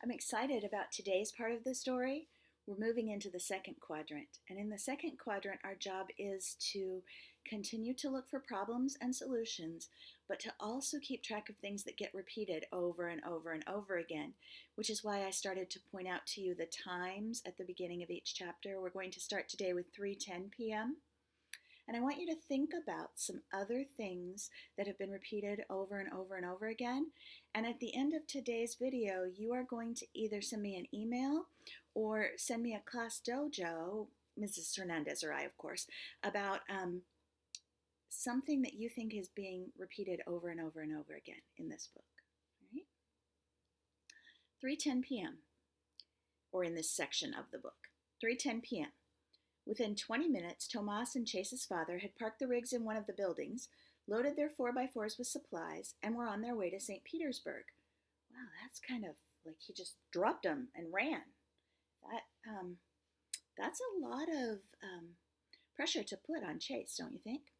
I'm excited about today's part of the story. We're moving into the second quadrant. And in the second quadrant, our job is to continue to look for problems and solutions, but to also keep track of things that get repeated over and over and over again, which is why I started to point out to you the times at the beginning of each chapter. We're going to start today with 3:10 p.m. And I want you to think about some other things that have been repeated over and over and over again. And at the end of today's video, you are going to either send me an email or send me a class dojo, Mrs. Hernandez or I, of course, about something that you think is being repeated over and over and over again in this book. All right? 3:10 p.m. or in this section of the book. 3:10 p.m. Within 20 minutes, Tomas and Chase's father had parked the rigs in one of the buildings, loaded their 4x4s with supplies, and were on their way to St. Petersburg. Wow, that's kind of like he just dropped them and ran. That's a lot of pressure to put on Chase, don't you think?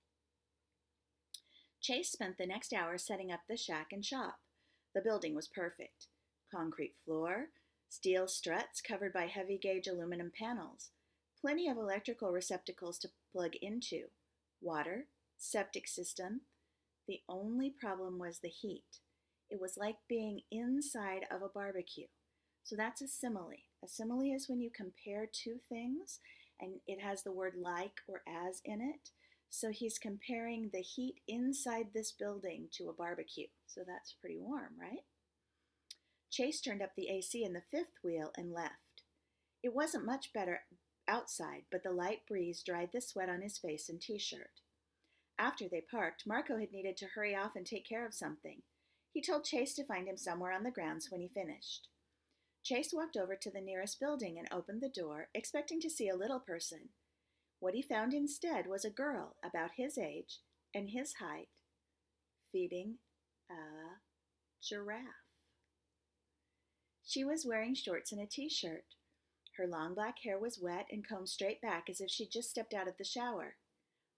Chase spent the next hour setting up the shack and shop. The building was perfect. Concrete floor, steel struts covered by heavy-gauge aluminum panels. Plenty of electrical receptacles to plug into. Water, septic system. The only problem was the heat. It was like being inside of a barbecue. So that's a simile. A simile is when you compare two things and it has the word like or as in it. So he's comparing the heat inside this building to a barbecue. So that's pretty warm, right? Chase turned up the AC in the fifth wheel and left. It wasn't much better outside, but the light breeze dried the sweat on his face and t-shirt. After they parked, Marco had needed to hurry off and take care of something. He told Chase to find him somewhere on the grounds when he finished. Chase walked over to the nearest building and opened the door, expecting to see a little person. What he found instead was a girl about his age and his height, feeding a giraffe. She was wearing shorts and a t-shirt. Her long black hair was wet and combed straight back as if she'd just stepped out of the shower.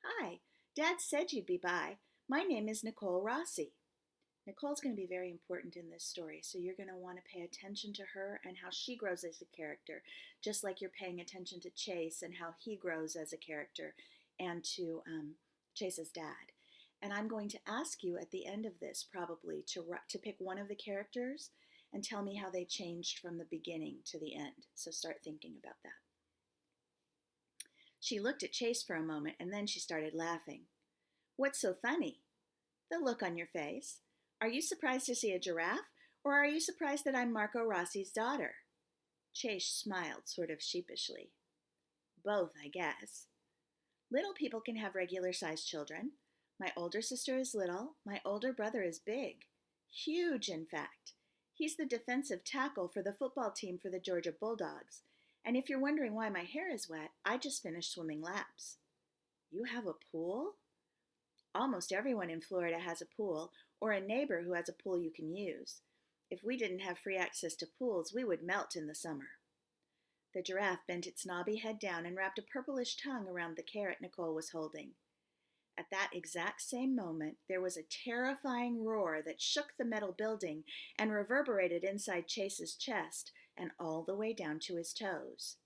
"Hi, Dad said you'd be by. My name is Nicole Rossi." Nicole's going to be very important in this story, so you're going to want to pay attention to her and how she grows as a character, just like you're paying attention to Chase and how he grows as a character, and to Chase's dad. And I'm going to ask you at the end of this probably to pick one of the characters and tell me how they changed from the beginning to the end. So start thinking about that. She looked at Chase for a moment, and then she started laughing. "What's so funny?" "The look on your face. Are you surprised to see a giraffe, or are you surprised that I'm Marco Rossi's daughter?" Chase smiled sort of sheepishly. "Both, I guess. Little people can have regular-sized children. My older sister is little. My older brother is big. Huge, in fact. He's the defensive tackle for the football team for the Georgia Bulldogs. And if you're wondering why my hair is wet, I just finished swimming laps." "You have a pool?" "Almost everyone in Florida has a pool, or a neighbor who has a pool you can use. If we didn't have free access to pools, we would melt in the summer." The giraffe bent its knobby head down and wrapped a purplish tongue around the carrot Nicole was holding. At that exact same moment, there was a terrifying roar that shook the metal building and reverberated inside Chase's chest and all the way down to his toes.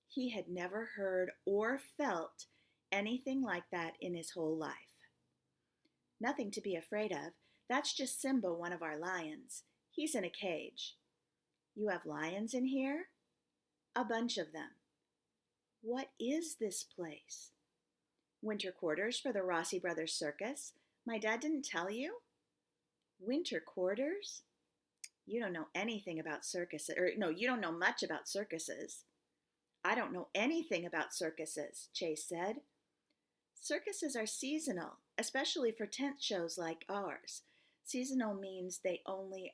He had never heard or felt anything like that in his whole life. "Nothing to be afraid of. That's just Simba, one of our lions. He's in a cage." "You have lions in here?" "A bunch of them." "What is this place?" "Winter quarters for the Rossi Brothers Circus. My dad didn't tell you?" "Winter quarters? You don't know anything about circuses, you don't know much about circuses." "I don't know anything about circuses," Chase said. "Circuses are seasonal, especially for tent shows like ours. Seasonal means they only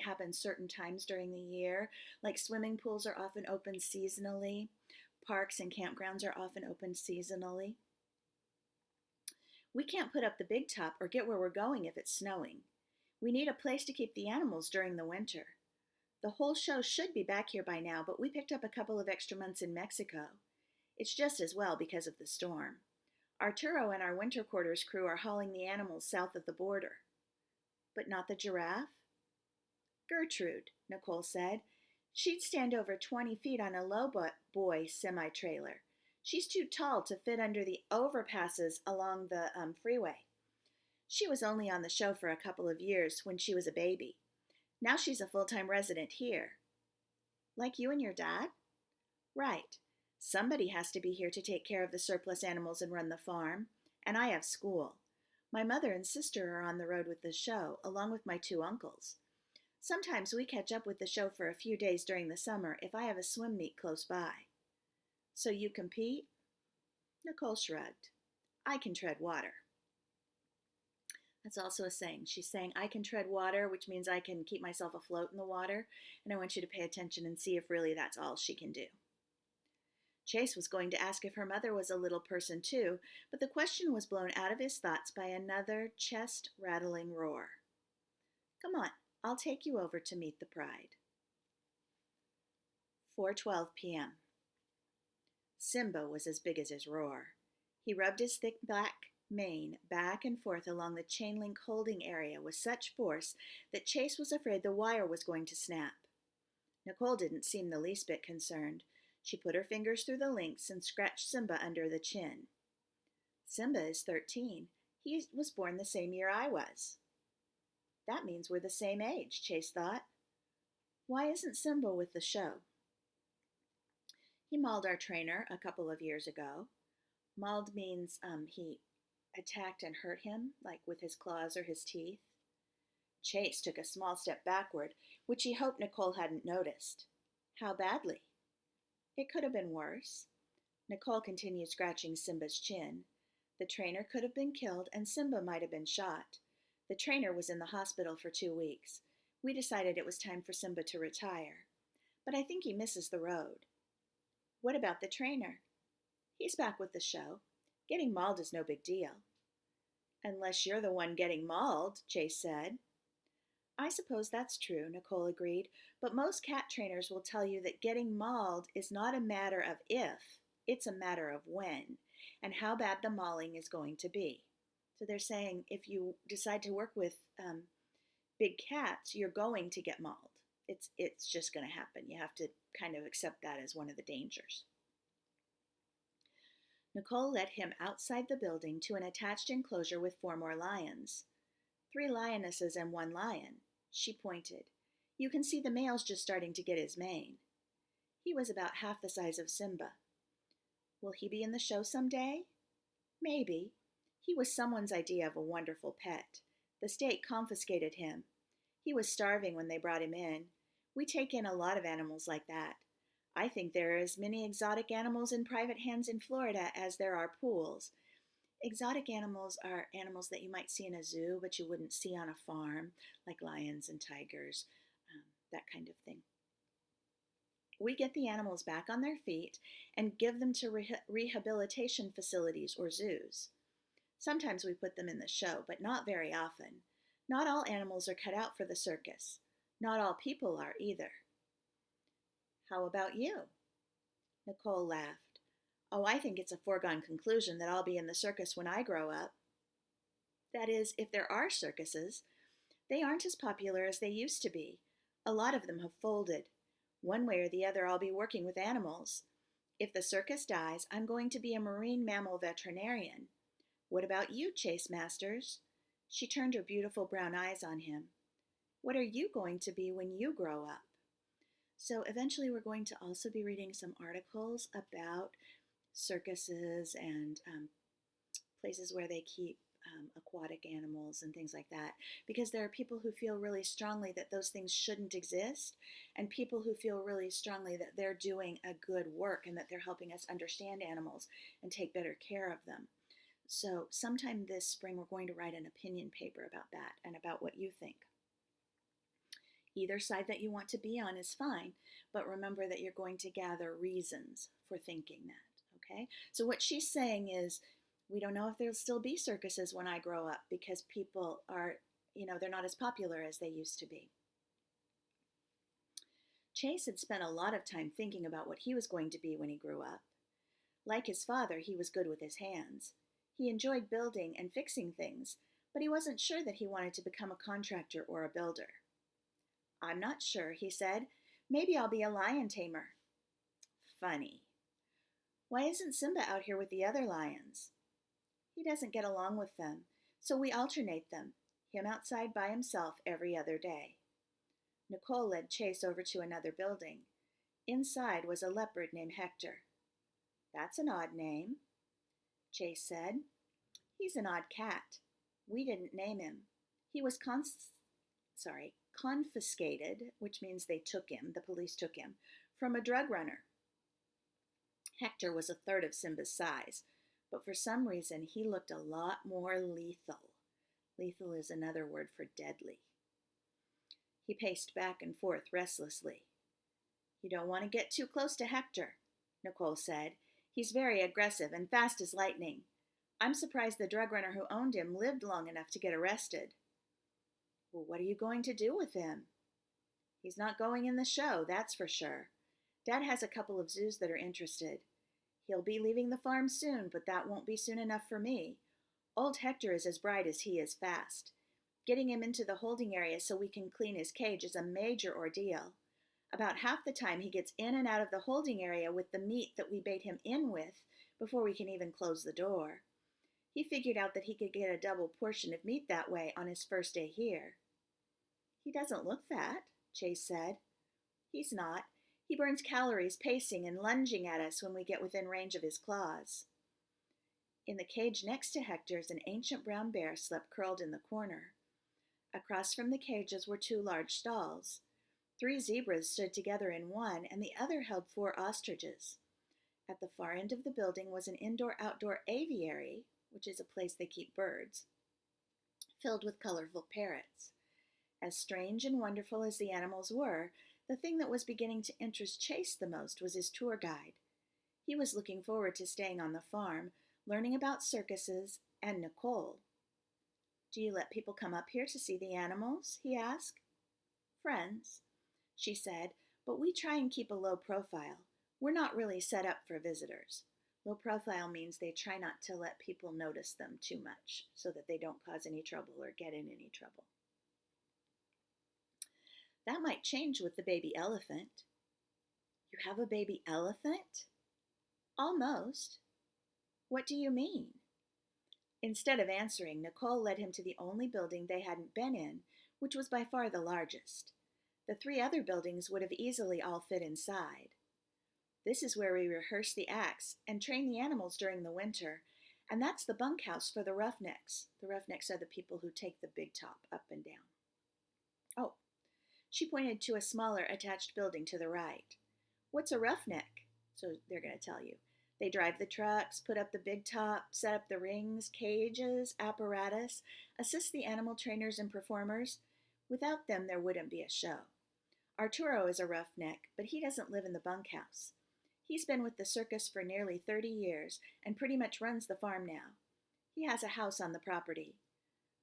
happen certain times during the year, like swimming pools are often open seasonally, parks and campgrounds are often open seasonally. We can't put up the big top or get where we're going if it's snowing. We need a place to keep the animals during the winter. The whole show should be back here by now, but we picked up a couple of extra months in Mexico. It's just as well because of the storm. Arturo and our winter quarters crew are hauling the animals south of the border." "But not the giraffe?" "Gertrude, Nicole said. She'd stand over 20 feet on a boy semi-trailer. She's too tall to fit under the overpasses along the freeway. She was only on the show for a couple of years when she was a baby. Now she's a full-time resident here. Like you and your dad? Right. Somebody has to be here to take care of the surplus animals and run the farm. And I have school. My mother and sister are on the road with the show, along with my 2 uncles. Sometimes we catch up with the show for a few days during the summer if I have a swim meet close by. So you compete? Nicole shrugged. I can tread water. That's also a saying. She's saying, I can tread water, which means I can keep myself afloat in the water, and I want you to pay attention and see if really that's all she can do. Chase was going to ask if her mother was a little person too, but the question was blown out of his thoughts by another chest-rattling roar. Come on, I'll take you over to meet the pride. 4:12 p.m. Simba was as big as his roar. He rubbed his thick black mane back and forth along the chain link holding area with such force that Chase was afraid the wire was going to snap. Nicole didn't seem the least bit concerned. She put her fingers through the links and scratched Simba under the chin. Simba is 13. He was born the same year I was. That means we're the same age, Chase thought. Why isn't Simba with the show? He mauled our trainer a couple of years ago. Mauled means he attacked and hurt him, like with his claws or his teeth. Chase took a small step backward, which he hoped Nicole hadn't noticed. How badly? It could have been worse. Nicole continued scratching Simba's chin. The trainer could have been killed, and Simba might have been shot. The trainer was in the hospital for 2 weeks. We decided it was time for Simba to retire. But I think he misses the road. What about the trainer? He's back with the show. Getting mauled is no big deal. Unless you're the one getting mauled, Chase said. I suppose that's true, Nicole agreed, but most cat trainers will tell you that getting mauled is not a matter of if, it's a matter of when, and how bad the mauling is going to be. So they're saying if you decide to work with big cats, you're going to get mauled. It's just going to happen. You have to kind of accept that as one of the dangers. Nicole led him outside the building to an attached enclosure with 4 more lions. 3 lionesses and 1 lion. She pointed. You can see the male's just starting to get his mane. He was about half the size of Simba. Will he be in the show someday? Maybe. He was someone's idea of a wonderful pet. The state confiscated him. He was starving when they brought him in. We take in a lot of animals like that. I think there are as many exotic animals in private hands in Florida as there are pools. Exotic animals are animals that you might see in a zoo, but you wouldn't see on a farm, like lions and tigers, that kind of thing. We get the animals back on their feet and give them to rehabilitation facilities or zoos. Sometimes we put them in the show, but not very often. Not all animals are cut out for the circus. Not all people are either. How about you? Nicole laughed. Oh, I think it's a foregone conclusion that I'll be in the circus when I grow up. That is, if there are circuses. They aren't as popular as they used to be. A lot of them have folded. One way or the other, I'll be working with animals. If the circus dies, I'm going to be a marine mammal veterinarian. What about you, Chase Masters? She turned her beautiful brown eyes on him. What are you going to be when you grow up? So eventually we're going to also be reading some articles about circuses and places where they keep aquatic animals and things like that, because there are people who feel really strongly that those things shouldn't exist, and people who feel really strongly that they're doing a good work and that they're helping us understand animals and take better care of them. So sometime this spring we're going to write an opinion paper about that and about what you think. Either side that you want to be on is fine, but remember that you're going to gather reasons for thinking that, okay? So what she's saying is, we don't know if there'll still be circuses when I grow up because people are, they're not as popular as they used to be. Chase had spent a lot of time thinking about what he was going to be when he grew up. Like his father, he was good with his hands. He enjoyed building and fixing things, but he wasn't sure that he wanted to become a contractor or a builder. I'm not sure, he said. Maybe I'll be a lion tamer. Funny. Why isn't Simba out here with the other lions? He doesn't get along with them, so we alternate them, him outside by himself every other day. Nicole led Chase over to another building. Inside was a leopard named Hector. That's an odd name, Chase said. He's an odd cat. We didn't name him. He was confiscated, which means the police took him, from a drug runner. Hector was a third of Simba's size, but for some reason he looked a lot more lethal. Lethal is another word for deadly. He paced back and forth restlessly. You don't want to get too close to Hector, Nicole said. He's very aggressive and fast as lightning. I'm surprised the drug runner who owned him lived long enough to get arrested. Well, what are you going to do with him? He's not going in the show, that's for sure. Dad has a couple of zoos that are interested. He'll be leaving the farm soon, but that won't be soon enough for me. Old Hector is as bright as he is fast. Getting him into the holding area so we can clean his cage is a major ordeal. About half the time he gets in and out of the holding area with the meat that we bait him in with before we can even close the door. He figured out that he could get a double portion of meat that way on his first day here. He doesn't look fat, Chase said. He's not. He burns calories pacing and lunging at us when we get within range of his claws. In the cage next to Hector's, an ancient brown bear slept curled in the corner. Across from the cages were 2 large stalls. 3 zebras stood together in one, and the other held 4 ostriches. At the far end of the building was an indoor-outdoor aviary, which is a place they keep birds, filled with colorful parrots. As strange and wonderful as the animals were, the thing that was beginning to interest Chase the most was his tour guide. He was looking forward to staying on the farm, learning about circuses and Nicole. Do you let people come up here to see the animals? He asked. Friends, she said, but we try and keep a low profile. We're not really set up for visitors. Low profile means they try not to let people notice them too much so that they don't cause any trouble or get in any trouble. That might change with the baby elephant. You have a baby elephant? Almost. What do you mean? Instead of answering, Nicole led him to the only building they hadn't been in, which was by far the largest. The 3 other buildings would have easily all fit inside. This is where we rehearse the acts and train the animals during the winter, and that's the bunkhouse for the roughnecks. The roughnecks are the people who take the big top up and down. Oh, she pointed to a smaller attached building to the right. What's a roughneck? So they're going to tell you. They drive the trucks, put up the big top, set up the rings, cages, apparatus, assist the animal trainers and performers. Without them, there wouldn't be a show. Arturo is a roughneck, but he doesn't live in the bunkhouse. He's been with the circus for nearly 30 years and pretty much runs the farm now. He has a house on the property.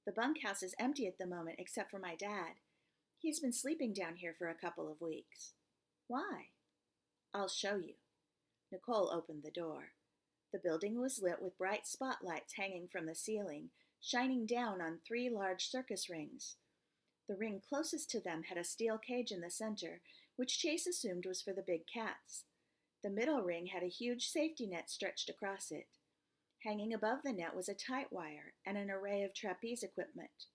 The bunkhouse is empty at the moment except for my dad. He's been sleeping down here for a couple of weeks. Why? I'll show you. Nicole opened the door. The building was lit with bright spotlights hanging from the ceiling, shining down on 3 large circus rings. The ring closest to them had a steel cage in the center, which Chase assumed was for the big cats. The middle ring had a huge safety net stretched across it. Hanging above the net was a tight wire and an array of trapeze equipment.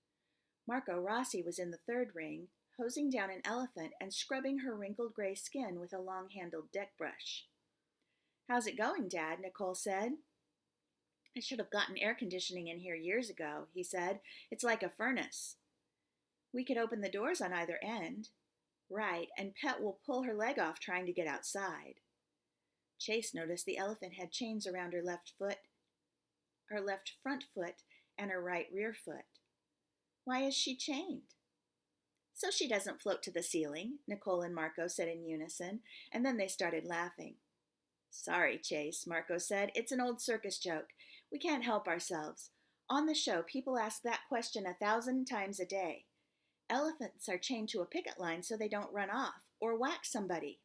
Marco Rossi was in the 3rd ring, hosing down an elephant and scrubbing her wrinkled gray skin with a long-handled deck brush. How's it going, Dad? Nicole said. I should have gotten air conditioning in here years ago, he said. It's like a furnace. We could open the doors on either end. Right, and Pet will pull her leg off trying to get outside. Chase noticed the elephant had chains around her left front foot, and her right rear foot. Why is she chained? So she doesn't float to the ceiling, Nicole and Marco said in unison, and then they started laughing. Sorry, Chase, Marco said. It's an old circus joke. We can't help ourselves. On the show, people ask that question 1,000 times a day. Elephants are chained to a picket line so they don't run off or whack somebody.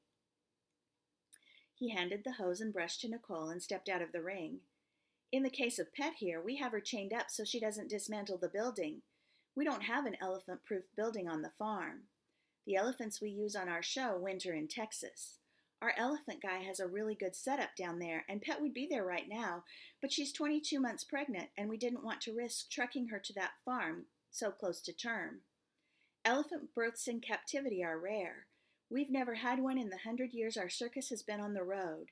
He handed the hose and brush to Nicole and stepped out of the ring. In the case of Pet here, we have her chained up so she doesn't dismantle the building. We don't have an elephant-proof building on the farm. The elephants we use on our show winter in Texas. Our elephant guy has a really good setup down there, and Pet would be there right now, but she's 22 months pregnant, and we didn't want to risk trucking her to that farm so close to term. Elephant births in captivity are rare. We've never had one in the 100 years our circus has been on the road.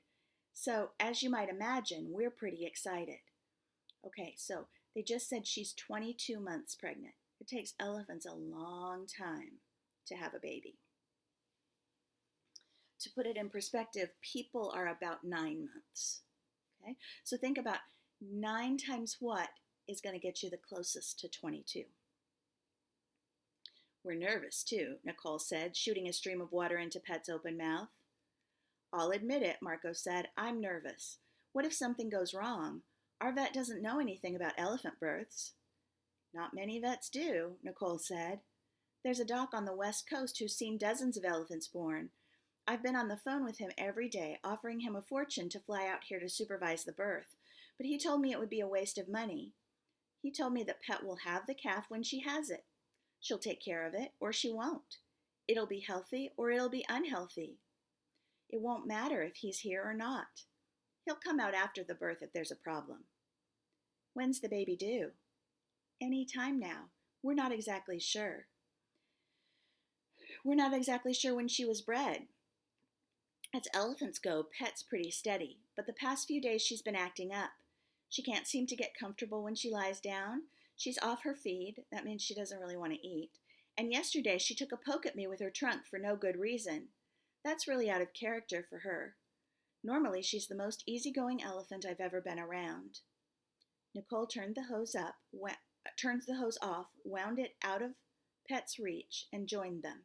So, as you might imagine, we're pretty excited. Okay, so they just said she's 22 months pregnant. It takes elephants a long time to have a baby. To put it in perspective, people are about 9 months. Okay, so think about 9 times what is going to get you the closest to 22. We're nervous too, Nicole said, shooting a stream of water into Pet's open mouth. I'll admit it, Marco said. I'm nervous. What if something goes wrong? Our vet doesn't know anything about elephant births. Not many vets do, Nicole said. There's a doc on the West Coast who's seen dozens of elephants born. I've been on the phone with him every day, offering him a fortune to fly out here to supervise the birth, but he told me it would be a waste of money. He told me that Pet will have the calf when she has it. She'll take care of it, or she won't. It'll be healthy, or it'll be unhealthy. It won't matter if he's here or not. He'll come out after the birth if there's a problem. When's the baby due? Any time now. We're not exactly sure. We're not exactly sure when she was bred. As elephants go, Pet's pretty steady, but the past few days she's been acting up. She can't seem to get comfortable when she lies down. She's off her feed. That means she doesn't really want to eat. And yesterday she took a poke at me with her trunk for no good reason. That's really out of character for her. Normally she's the most easygoing elephant I've ever been around. Nicole turned the hose off, wound it out of Pet's reach, and joined them.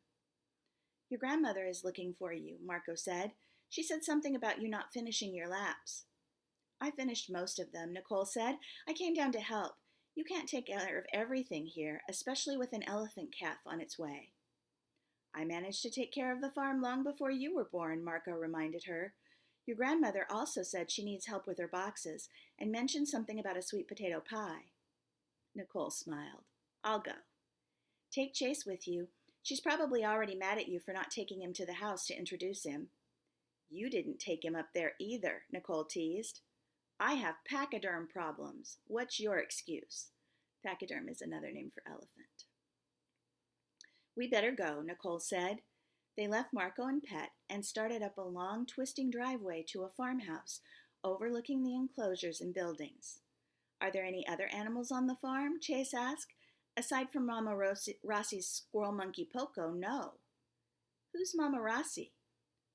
Your grandmother is looking for you, Marco said. She said something about you not finishing your laps. I finished most of them, Nicole said. I came down to help. You can't take care of everything here, especially with an elephant calf on its way. I managed to take care of the farm long before you were born, Marco reminded her. Your grandmother also said she needs help with her boxes and mentioned something about a sweet potato pie. Nicole smiled. I'll go. Take Chase with you. She's probably already mad at you for not taking him to the house to introduce him. You didn't take him up there either, Nicole teased. I have pachyderm problems. What's your excuse? Pachyderm is another name for elephant. We better go, Nicole said. They left Marco and Pet and started up a long, twisting driveway to a farmhouse overlooking the enclosures and buildings. Are there any other animals on the farm? Chase asked. Aside from Mama Rossi's squirrel monkey Poco, no. Who's Mama Rossi?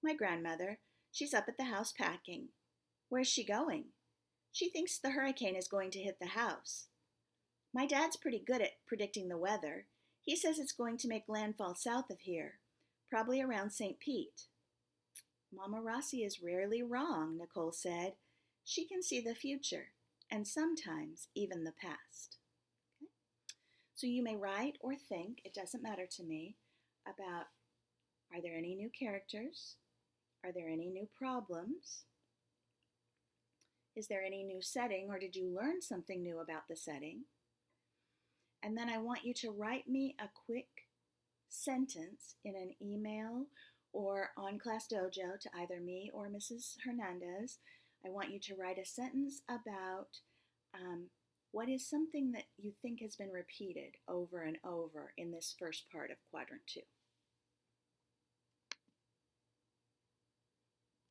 My grandmother. She's up at the house packing. Where's she going? She thinks the hurricane is going to hit the house. My dad's pretty good at predicting the weather. He says it's going to make landfall south of here, probably around St. Pete. Mama Rossi is rarely wrong, Nicole said. She can see the future, and sometimes even the past. Okay? So you may write or think, it doesn't matter to me, about are there any new characters? Are there any new problems? Is there any new setting, or did you learn something new about the setting? And then I want you to write me a quick sentence in an email or on Class Dojo to either me or Mrs. Hernandez. I want you to write a sentence about what is something that you think has been repeated over and over in this first part of Quadrant 2.